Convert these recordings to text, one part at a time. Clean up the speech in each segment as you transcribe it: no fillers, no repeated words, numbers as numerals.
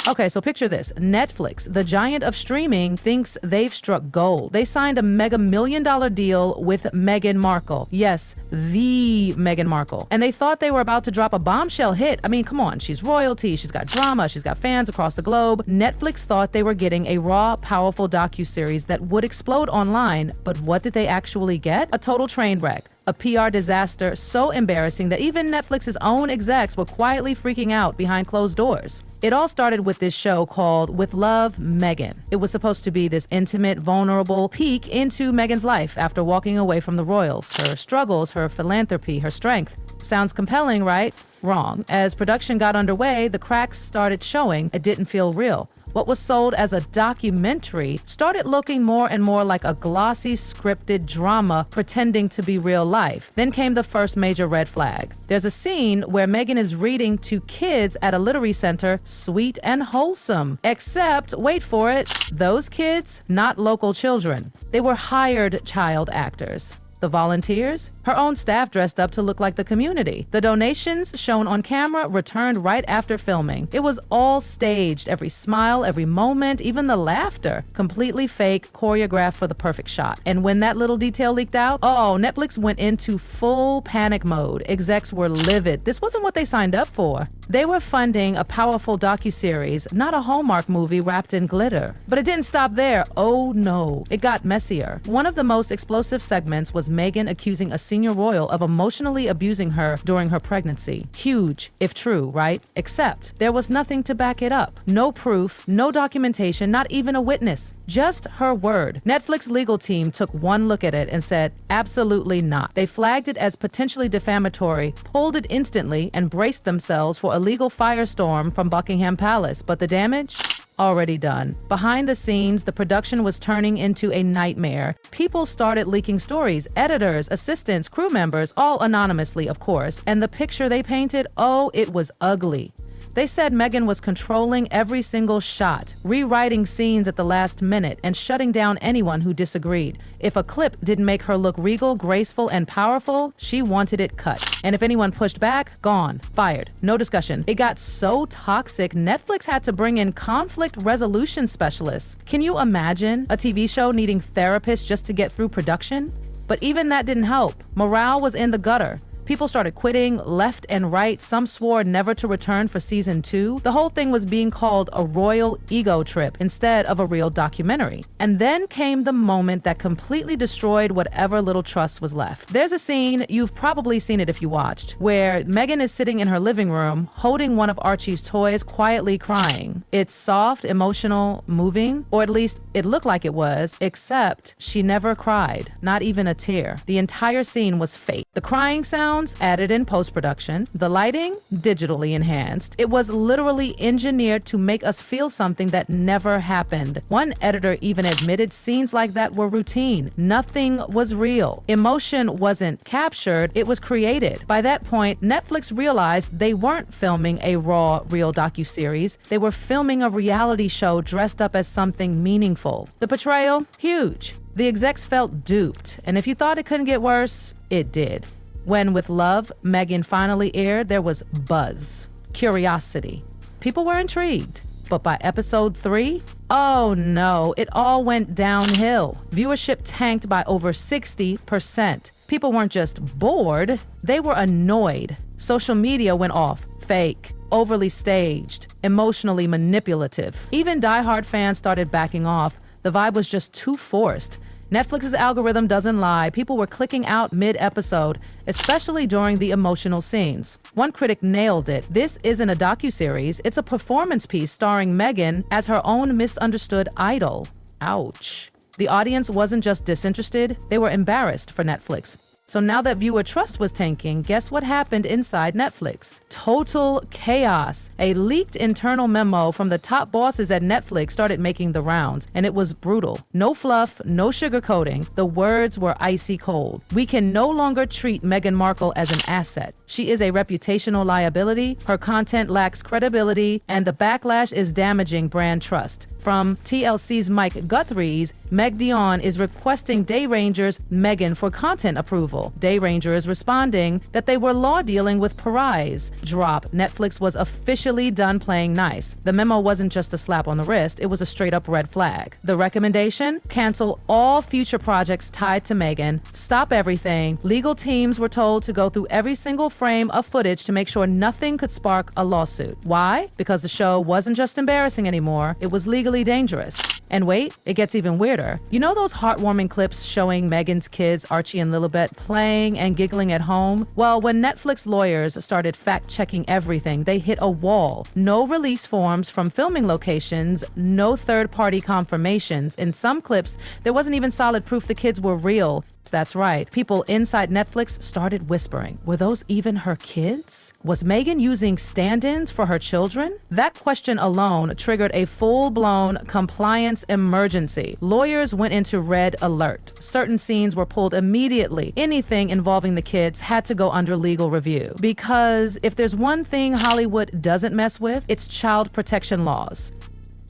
Okay, so picture this. Netflix, the giant of streaming, thinks they've struck gold. They signed a mega million-dollar deal with Meghan Markle. Yes, the Meghan Markle. And they thought they were about to drop a bombshell hit. I mean, come on, she's royalty, she's got drama, she's got fans across the globe. Netflix thought they were getting a raw, powerful docuseries that would explode online, but what did they actually get? A total train wreck. A PR disaster so embarrassing that even Netflix's own execs were quietly freaking out behind closed doors. It all started with this show called With Love, Meghan. It was supposed to be this intimate, vulnerable peek into Meghan's life after walking away from the royals, her struggles, her philanthropy, her strength. Sounds compelling, right? Wrong. As production got underway, the cracks started showing. It didn't feel real. What was sold as a documentary started looking more and more like a glossy, scripted drama pretending to be real life. Then came the first major red flag. There's a scene where Meghan is reading to kids at a literary center, sweet and wholesome. Except, wait for it, those kids, not local children. They were hired child actors. The volunteers? Her own staff dressed up to look like the community. The donations shown on camera returned right after filming. It was all staged, every smile, every moment, even the laughter. Completely fake, choreographed for the perfect shot. And when that little detail leaked out, Netflix went into full panic mode. Execs were livid. This wasn't what they signed up for. They were funding a powerful docuseries, not a Hallmark movie wrapped in glitter. But it didn't stop there. Oh no, it got messier. One of the most explosive segments was Meghan accusing a senior royal of emotionally abusing her during her pregnancy. Huge, if true, right? Except there was nothing to back it up. No proof, no documentation, not even a witness. Just her word. Netflix legal team took one look at it and said, absolutely not. They flagged it as potentially defamatory, pulled it instantly, and braced themselves for a legal firestorm from Buckingham Palace. But the damage? Already done. Behind the scenes, the production was turning into a nightmare. People started leaking stories, editors, assistants, crew members, all anonymously, of course, and the picture they painted, it was ugly. They said Meghan was controlling every single shot, rewriting scenes at the last minute, and shutting down anyone who disagreed. If a clip didn't make her look regal, graceful, and powerful, she wanted it cut. And if anyone pushed back, gone, fired, no discussion. It got so toxic, Netflix had to bring in conflict resolution specialists. Can you imagine a TV show needing therapists just to get through production? But even that didn't help. Morale was in the gutter. People started quitting left and right. Some swore never to return for season 2. The whole thing was being called a royal ego trip instead of a real documentary. And then came the moment that completely destroyed whatever little trust was left. There's a scene, you've probably seen it if you watched, where Meghan is sitting in her living room holding one of Archie's toys, quietly crying. It's soft, emotional, moving, or at least it looked like it was, except she never cried, not even a tear. The entire scene was fake. The crying sound added in post-production, the lighting digitally enhanced. It was literally engineered to make us feel something that never happened. One editor even admitted scenes like that were routine. Nothing was real. Emotion wasn't captured, it was created. By that point, Netflix realized they weren't filming a raw, real docuseries. They were filming a reality show dressed up as something meaningful. The betrayal? Huge. The execs felt duped, and if you thought it couldn't get worse, it did. When With Love, Meghan finally aired, there was buzz, curiosity. People were intrigued. But by episode 3, oh no, it all went downhill. Viewership tanked by over 60%. People weren't just bored, they were annoyed. Social media went off, fake, overly staged, emotionally manipulative. Even diehard fans started backing off. The vibe was just too forced. Netflix's algorithm doesn't lie. People were clicking out mid-episode, especially during the emotional scenes. One critic nailed it. This isn't a docuseries, it's a performance piece starring Meghan as her own misunderstood idol. Ouch. The audience wasn't just disinterested, they were embarrassed for Netflix. So now that viewer trust was tanking, guess what happened inside Netflix? Total chaos. A leaked internal memo from the top bosses at Netflix started making the rounds, and it was brutal. No fluff, no sugarcoating. The words were icy cold. We can no longer treat Meghan Markle as an asset. She is a reputational liability, her content lacks credibility, and the backlash is damaging brand trust. From TLC's Mike Guthrie's, Meg Dion is requesting Day Ranger's Meghan for content approval. Day Ranger is responding that they were law dealing with Parise. Drop. Netflix was officially done playing nice. The memo wasn't just a slap on the wrist, it was a straight up red flag. The recommendation? Cancel all future projects tied to Meghan. Stop everything. Legal teams were told to go through every single frame of footage to make sure nothing could spark a lawsuit. Why? Because the show wasn't just embarrassing anymore, it was legally dangerous. And wait, it gets even weirder. You know those heartwarming clips showing Meghan's kids, Archie and Lilibet, playing and giggling at home? Well, when Netflix lawyers started fact-checking everything, they hit a wall. No release forms from filming locations, no third-party confirmations. In some clips, there wasn't even solid proof the kids were real. That's right. People inside Netflix started whispering. Were those even her kids? Was Meghan using stand-ins for her children? That question alone triggered a full-blown compliance emergency. Lawyers went into red alert. Certain scenes were pulled immediately. Anything involving the kids had to go under legal review. Because if there's one thing Hollywood doesn't mess with, it's child protection laws.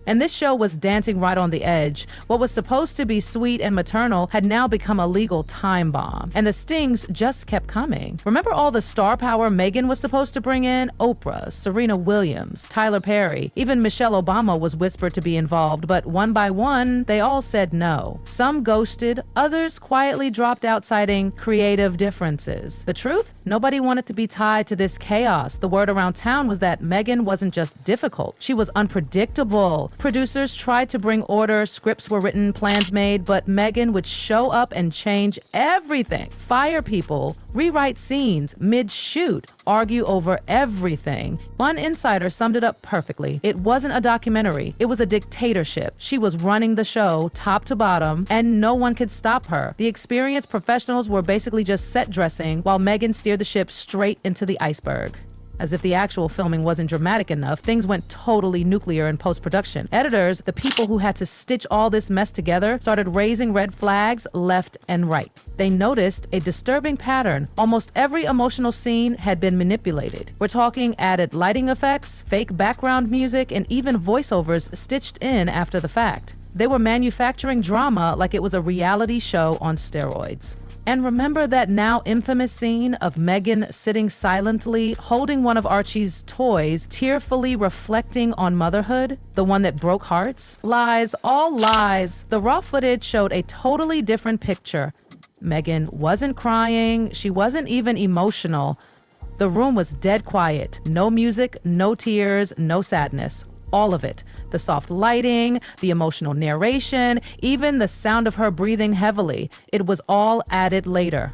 And this show was dancing right on the edge. What was supposed to be sweet and maternal had now become a legal time bomb. And the stings just kept coming. Remember all the star power Meghan was supposed to bring in? Oprah, Serena Williams, Tyler Perry, even Michelle Obama was whispered to be involved, but one by one, they all said no. Some ghosted, others quietly dropped out citing creative differences. The truth? Nobody wanted to be tied to this chaos. The word around town was that Meghan wasn't just difficult, she was unpredictable. Producers tried to bring order, scripts were written, plans made, but Meghan would show up and change everything. Fire people, rewrite scenes mid-shoot, argue over everything. One insider summed it up perfectly. It wasn't a documentary, it was a dictatorship. She was running the show top to bottom, and no one could stop her. The experienced professionals were basically just set dressing, while Meghan steered the ship straight into the iceberg. As if the actual filming wasn't dramatic enough, things went totally nuclear in post-production. Editors, the people who had to stitch all this mess together, started raising red flags left and right. They noticed a disturbing pattern. Almost every emotional scene had been manipulated. We're talking added lighting effects, fake background music, and even voiceovers stitched in after the fact. They were manufacturing drama like it was a reality show on steroids. And remember that now infamous scene of Meghan sitting silently, holding one of Archie's toys, tearfully reflecting on motherhood? The one that broke hearts? Lies, all lies. The raw footage showed a totally different picture. Meghan wasn't crying, she wasn't even emotional. The room was dead quiet. No music, no tears, no sadness. All of it. The soft lighting, the emotional narration, even the sound of her breathing heavily. It was all added later.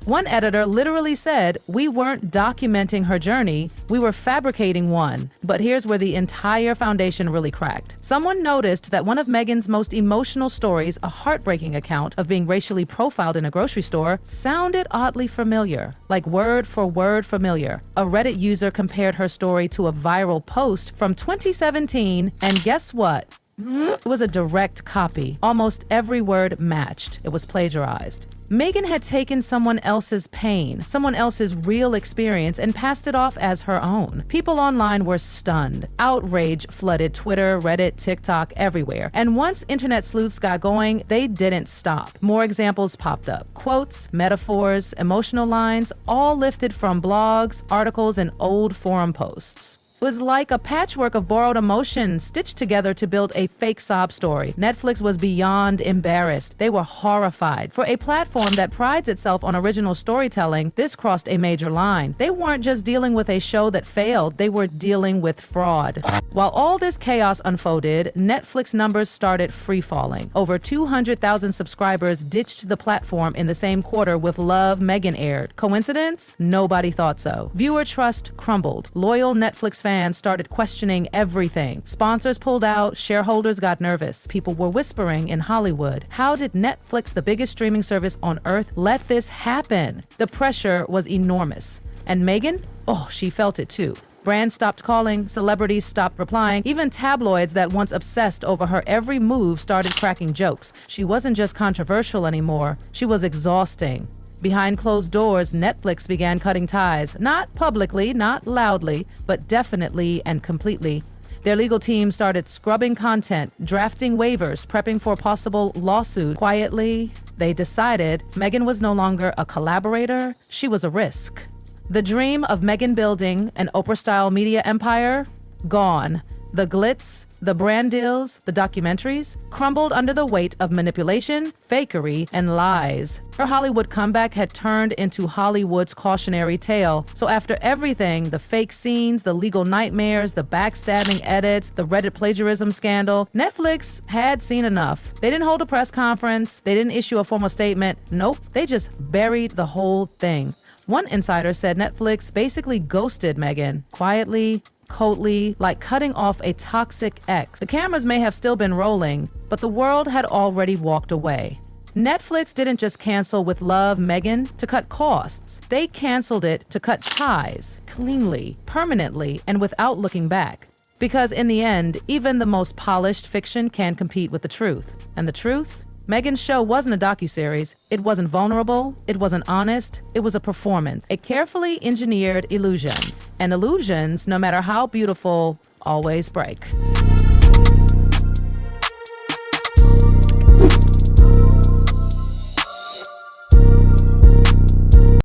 One editor literally said, "We weren't documenting her journey, we were fabricating one." But here's where the entire foundation really cracked. Someone noticed that one of Meghan's most emotional stories, a heartbreaking account of being racially profiled in a grocery store, sounded oddly familiar, like word for word familiar. A Reddit user compared her story to a viral post from 2017, and guess what? It was a direct copy. Almost every word matched. It was plagiarized. Meghan had taken someone else's pain, someone else's real experience, and passed it off as her own. People online were stunned. Outrage flooded Twitter, Reddit, TikTok, everywhere. And once internet sleuths got going, they didn't stop. More examples popped up. Quotes, metaphors, emotional lines, all lifted from blogs, articles, and old forum posts. It was like a patchwork of borrowed emotions stitched together to build a fake sob story. Netflix was beyond embarrassed. They were horrified. For a platform that prides itself on original storytelling, this crossed a major line. They weren't just dealing with a show that failed, they were dealing with fraud. While all this chaos unfolded, Netflix numbers started free-falling. Over 200,000 subscribers ditched the platform in the same quarter with Love, Meghan aired. Coincidence? Nobody thought so. Viewer trust crumbled. Loyal Netflix fans started questioning everything. Sponsors pulled out, shareholders got nervous. People were whispering in Hollywood, how did Netflix, the biggest streaming service on earth, let this happen? The pressure was enormous. And Meghan? Oh, she felt it too. Brands stopped calling, celebrities stopped replying, even tabloids that once obsessed over her every move started cracking jokes. She wasn't just controversial anymore, she was exhausting. Behind closed doors, Netflix began cutting ties, not publicly, not loudly, but definitely and completely. Their legal team started scrubbing content, drafting waivers, prepping for a possible lawsuit. Quietly, they decided Meghan was no longer a collaborator, she was a risk. The dream of Meghan building an Oprah-style media empire? Gone. The glitz, the brand deals, the documentaries crumbled under the weight of manipulation, fakery, and lies. Her Hollywood comeback had turned into Hollywood's cautionary tale. So after everything, the fake scenes, the legal nightmares, the backstabbing edits, the Reddit plagiarism scandal, Netflix had seen enough. They didn't hold a press conference. They didn't issue a formal statement. Nope, they just buried the whole thing. One insider said Netflix basically ghosted Meghan, quietly, coldly, like cutting off a toxic ex. The cameras may have still been rolling, but the world had already walked away. Netflix didn't just cancel with love Meghan to cut costs. They canceled it to cut ties, cleanly, permanently, and without looking back. Because in the end, even the most polished fiction can compete with the truth. And the truth? Meghan's show wasn't a docuseries. It wasn't vulnerable. It wasn't honest. It was a performance, a carefully engineered illusion. And illusions, no matter how beautiful, always break.